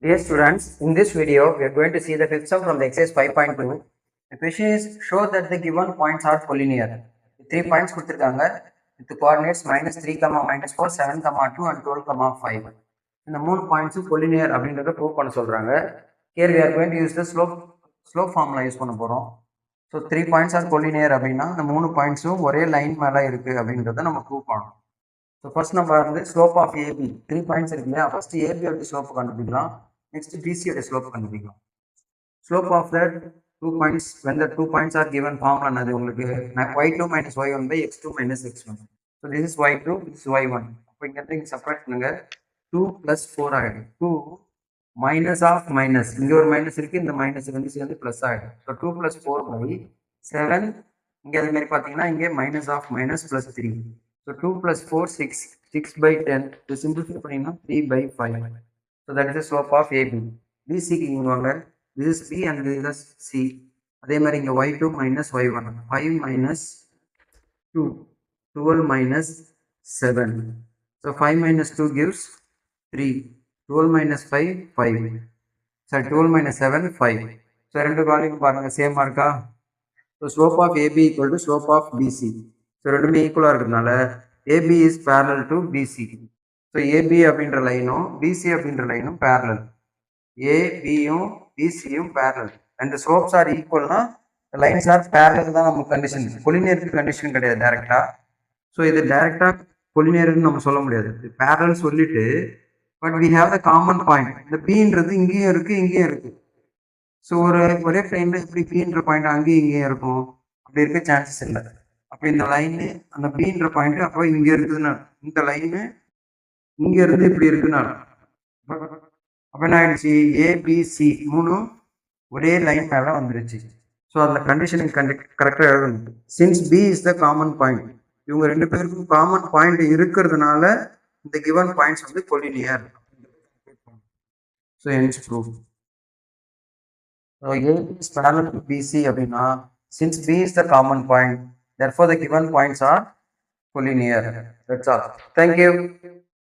Dear students, in this video, we are going to see the fifth sum from the exercise 5.2. The question is, show that the given points are collinear. 3 points கொடுத்திருக்காங்க with the coordinates minus 3, minus 4, 7, 2 and 12, 5. இந்த 3 points collinear அப்படின்றத prove பண்ண சொல்றாங்க. Here we are going to use the slope formula use பண்ண போறோம். So 3 points are collinear அப்படின்னா இந்த 3 pointsம் ஒரே லைன் மேல இருக்கு அப்படின்றத நம்ம prove பண்ணணும். So first நம்ம வந்து slope of AB 3 points இருக்கு இல்லையா, first AB ஓட slope கண்டுபிடிக்கலாம். Next BC ஓட slope கண்டுபிடிக்கலாம். Slope of the 2 points when the 2 points are given formula என்னது உங்களுக்கு y2 minus y1 by x2 minus x1. So this is y2, this is y1. அப்போ இங்க இருந்து செப்பரேட் பண்ணுங்க. 2 plus 4 ஆயிடும். 2 minus of minus, இங்க ஒரு மைனஸ் இருக்கு, இந்த மைனஸ் வந்து சேர்ந்து பிளஸ் ஆயிடும். So 2 plus 4 by 7, இங்க அதே மாதிரி பாத்தீங்கன்னா இங்க minus of minus plus 3. So 2 plus 4, 6. 6 by 10. To simplify பண்ணீங்கன்னா 3 by 5. So that is the slope of AB. BC க்கு இங்க வாங்க. This is B and this is C. அதே மாதிரி இங்க y2 minus y1. 5 minus 2. 12 minus 7. So 5 minus 2 gives 3. 12 minus 5, 5. So 12 minus 7, 5. So ரெண்டு value பாருங்க சேமா இருக்கா? So slope of AB equal to slope of BC. So ரெண்டுமே ஈக்குவலா இருக்கிறதுனால AB is parallel to BC. So AB அப்படின்ற லைனும் BC அப்படின்ற லைனும் parallel. ABயும் BCயும் parallel. And the slopes are equal னா the lines are parallel தான் நம்ம கண்டிஷன். கொலினியருக்கு கண்டிஷன் கிடையாது டைரக்டா. ஸோ இது டைரக்டா கொலினியர்னு நம்ம சொல்ல முடியாது. parallel சொல்லிட்டு but we have the common point. இந்த Bன்றது இங்கேயும் இருக்கு இங்கேயும் இருக்கு. ஸோ ஒரே பிளைன்ல எப்படி Bன்ற பாயிண்ட் அங்கேயும் இங்கேயும் இருக்கும், அப்படி இருக்க சான்சஸ் இல்லை. அப்போ இந்த லைனு அந்த Bன்ற பாயிண்ட் அப்போ இங்க இருக்குதுன்னா இந்த லைனு இங்க இருந்து இப்படி இருக்குன்னா அப்ப என்ன ஆயிடுச்சு, ஏபிசி மூணும் ஒரே லைன் மேல வந்துருச்சு. ஸோ அந்த கண்டிஷன் கரெக்டாக எழுதணும். Since B is the common point, இவங்க ரெண்டு பேருக்கும் காமன் பாயிண்ட் இருக்கிறதுனால இந்த கிவன் பாயிண்ட்ஸ் வந்து collinear. So hence proof. So AB is parallel to BC அப்படின்னா since B is the common point, therefore the given points are collinear. That's all. Thank you.